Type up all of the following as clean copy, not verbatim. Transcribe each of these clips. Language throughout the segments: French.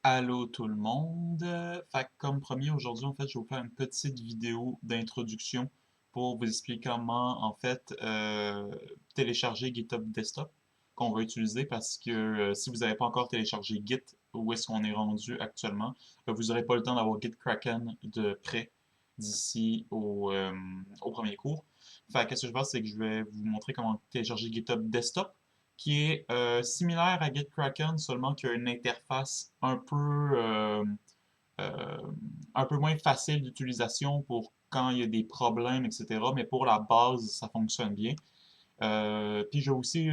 Allô tout le monde. Fait que comme promis, aujourd'hui, en fait, je vais vous faire une petite vidéo d'introduction pour vous expliquer comment, en fait, télécharger GitHub Desktop qu'on va utiliser parce que si vous n'avez pas encore téléchargé Git, où est-ce qu'on est rendu actuellement, vous n'aurez pas le temps d'avoir GitKraken de près d'ici au premier cours. Fait que qu'est-ce que je vais faire, c'est que je vais vous montrer comment télécharger GitHub Desktop qui est similaire à GitKraken, seulement qu'il y a une interface euh, un peu moins facile d'utilisation pour quand il y a des problèmes, etc. Mais pour la base, ça fonctionne bien. Puis je vais aussi,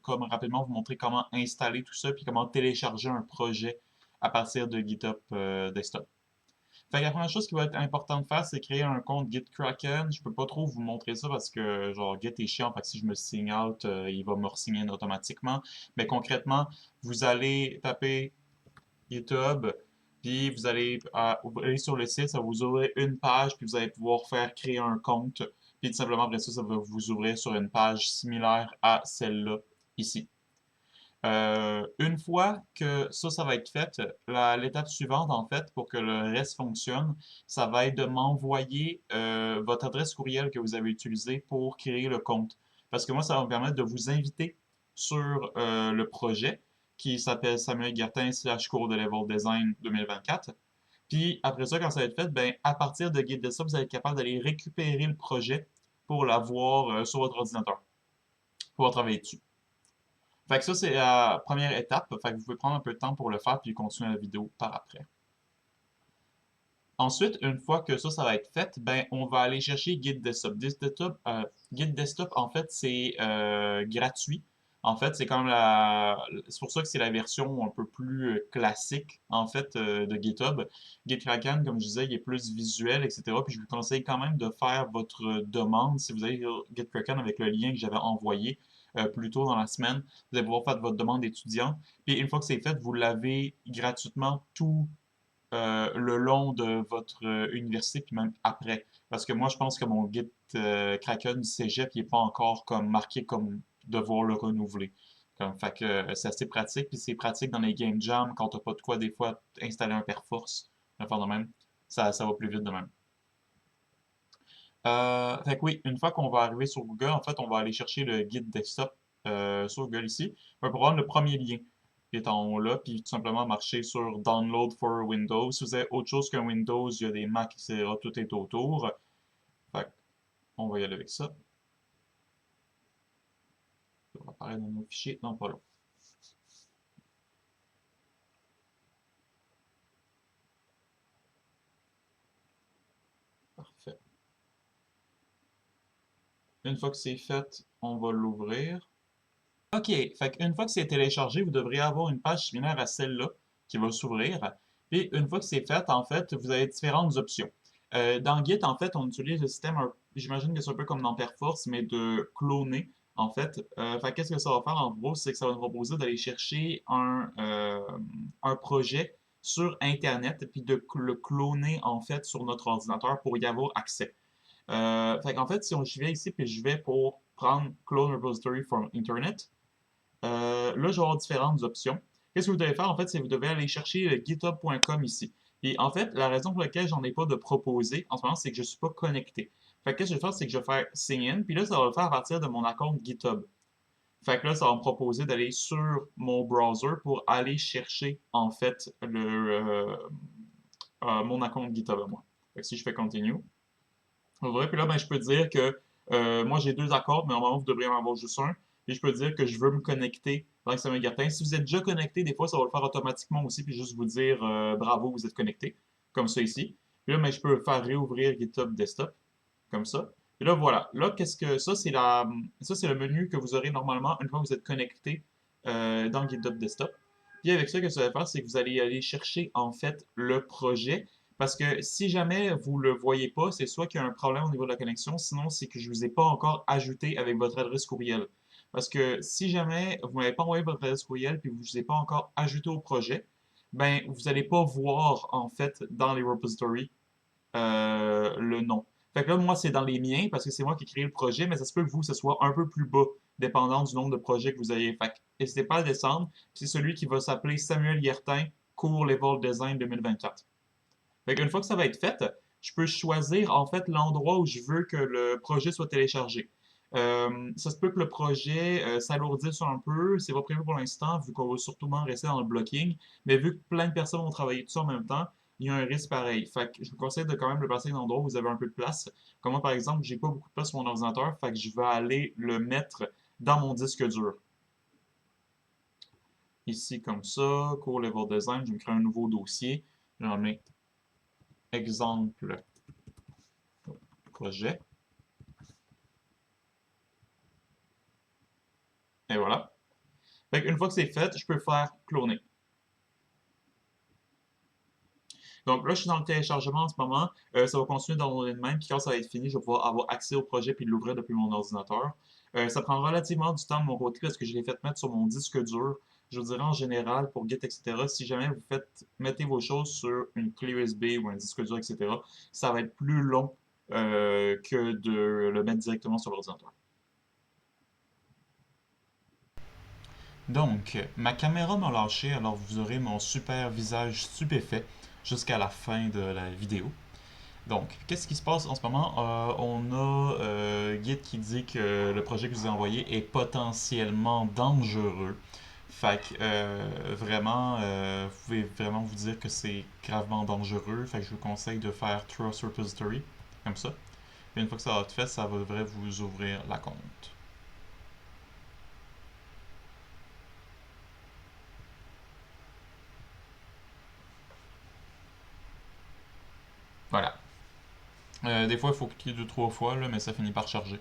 comme rapidement, vous montrer comment installer tout ça, puis comment télécharger un projet à partir de GitHub Desktop. Fait que la première chose qui va être importante de faire, c'est créer un compte GitKraken. Je peux pas trop vous montrer ça parce que genre Git est chiant, fait que si je me signe out, il va me re-signer automatiquement. Mais concrètement, vous allez taper GitHub, puis vous allez sur le site, ça va vous ouvrir une page, puis vous allez pouvoir faire créer un compte. Puis tout simplement après ça, ça va vous ouvrir sur une page similaire à celle-là ici. Une fois que ça va être fait, l'étape suivante, en fait, pour que le reste fonctionne, ça va être de m'envoyer votre adresse courriel que vous avez utilisée pour créer le compte. Parce que moi, ça va me permettre de vous inviter sur le projet qui s'appelle Samuel Guertin / cours de Level Design 2024. Puis après ça, quand ça va être fait, ben, à partir de Guide de ça, vous allez être capable d'aller récupérer le projet pour l'avoir sur votre ordinateur, pour pouvoir travailler dessus. Fait que ça, c'est la première étape. Fait que vous pouvez prendre un peu de temps pour le faire puis continuer la vidéo par après. Ensuite, une fois que ça va être fait, ben, on va aller chercher Git Desktop. Git Desktop, en fait, c'est gratuit. En fait, c'est pour ça que c'est la version un peu plus classique, en fait, de GitHub. GitKraken, comme je disais, il est plus visuel, etc. Puis je vous conseille quand même de faire votre demande si vous avez GitKraken avec le lien que j'avais envoyé plus tôt dans la semaine. Vous allez pouvoir faire votre demande d'étudiant. Puis une fois que c'est fait, vous l'avez gratuitement tout le long de votre université, puis même après. Parce que moi, je pense que mon Git Kraken du Cégep, il n'est pas encore comme marqué comme devoir le renouveler. Fait que c'est assez pratique, puis c'est pratique dans les game jams quand t'as pas de quoi des fois installer un Perforce, faire de même. Ça va plus vite de même. Fait que oui, une fois qu'on va arriver sur Google, en fait, on va aller chercher le guide desktop sur Google ici. On va prendre le premier lien qui est en haut là, puis tout simplement marcher sur Download for Windows. Si vous avez autre chose qu'un Windows, il y a des Mac, etc., tout est autour. Fait on va y aller avec ça. Ça va apparaître dans nos fichiers dans pas long. Parfait. Une fois que c'est fait, on va l'ouvrir. OK, fait qu'une fois que c'est téléchargé, vous devriez avoir une page similaire à celle-là qui va s'ouvrir. Puis une fois que c'est fait, en fait, vous avez différentes options. Dans Git, en fait, on utilise le système, j'imagine que c'est un peu comme dans Perforce, mais de cloner, en fait. Fait qu'est-ce que ça va faire en gros, c'est que ça va nous proposer d'aller chercher un projet sur Internet, puis de le cloner, en fait, sur notre ordinateur pour y avoir accès. Fait qu'en fait, si je vais ici, puis je vais pour prendre Clone Repository from Internet, là, je vais avoir différentes options. Qu'est-ce que vous devez faire? En fait, c'est que vous devez aller chercher github.com ici. Et en fait, la raison pour laquelle j'en ai pas de proposé en ce moment, c'est que je ne suis pas connecté. Fait que qu'est-ce que je vais faire, c'est que je vais faire sign in, puis là, ça va le faire à partir de mon compte GitHub. Fait que là, ça va me proposer d'aller sur mon browser pour aller chercher, en fait, mon compte GitHub à moi. Fait que si je fais continue, ouais, puis là, ben, je peux dire que moi, j'ai deux accords, mais normalement, vous devriez en avoir juste un. Puis je peux dire que je veux me connecter avec Samuel Gartin. Si vous êtes déjà connecté, des fois, ça va le faire automatiquement aussi, puis juste vous dire bravo, vous êtes connecté, comme ça ici. Puis là, ben, je peux faire réouvrir GitHub Desktop, comme ça. Et là, voilà. Là, qu'est-ce que ça, c'est le menu que vous aurez normalement une fois que vous êtes connecté dans GitHub Desktop. Puis avec ça, ce que ça va faire, c'est que vous allez aller chercher en fait le projet. Parce que si jamais vous ne le voyez pas, c'est soit qu'il y a un problème au niveau de la connexion, sinon c'est que je ne vous ai pas encore ajouté avec votre adresse courriel. Parce que si jamais vous ne m'avez pas envoyé votre adresse courriel puis vous ne vous ai pas encore ajouté au projet, ben vous n'allez pas voir en fait dans les repositories le nom. Fait que là, moi, c'est dans les miens parce que c'est moi qui ai créé le projet, mais ça se peut que vous, ce soit un peu plus bas, dépendant du nombre de projets que vous ayez. Fait que n'hésitez pas à descendre. C'est celui qui va s'appeler Samuel Yertin, cours Level Design 2024. Fait qu'une fois que ça va être fait, je peux choisir en fait l'endroit où je veux que le projet soit téléchargé. Ça se peut que le projet s'alourdisse un peu, c'est pas prévu pour l'instant, vu qu'on va surtout rester dans le blocking, mais vu que plein de personnes vont travailler tout ça en même temps, il y a un risque pareil. Fait que je vous conseille de quand même le passer dans un endroit où vous avez un peu de place. Comme moi, par exemple, j'ai pas beaucoup de place sur mon ordinateur, fait que je vais aller le mettre dans mon disque dur. Ici, comme ça, Core Level Design, je me crée un nouveau dossier. J'en mets exemple projet. Et voilà. Fait une fois que c'est fait, je peux faire cloner. Donc là, je suis dans le téléchargement en ce moment. Ça va continuer dans le même. Puis quand ça va être fini, je vais pouvoir avoir accès au projet puis l'ouvrir depuis mon ordinateur. Ça prend relativement du temps de mon côté parce que je l'ai fait mettre sur mon disque dur. Je vous dirais en général pour Git, etc. Si jamais vous mettez vos choses sur une clé USB ou un disque dur, etc., ça va être plus long que de le mettre directement sur l'ordinateur. Donc, ma caméra m'a lâché, alors vous aurez mon super visage stupéfait jusqu'à la fin de la vidéo. Donc, qu'est-ce qui se passe en ce moment? On a Git qui dit que le projet que je vous ai envoyé est potentiellement dangereux. Fait que vraiment, vous pouvez vraiment vous dire que c'est gravement dangereux. Fait que je vous conseille de faire Trust Repository, comme ça. Et une fois que ça va être fait, ça devrait vous ouvrir la compte. Voilà. Des fois, il faut cliquer deux, trois fois, là, mais ça finit par charger.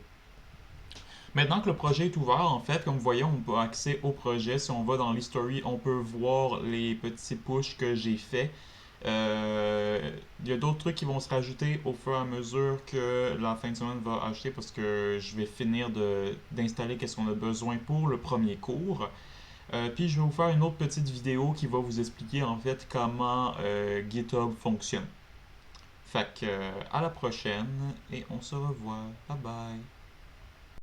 Maintenant que le projet est ouvert, en fait, comme vous voyez, on peut accéder au projet. Si on va dans l'history, on peut voir les petits pushs que j'ai faits. Il y a d'autres trucs qui vont se rajouter au fur et à mesure que la fin de semaine va ajouter parce que je vais finir d'installer qu'est-ce qu'on a besoin pour le premier cours. Puis je vais vous faire une autre petite vidéo qui va vous expliquer en fait comment GitHub fonctionne. Fait que à la prochaine et on se revoit. Bye bye.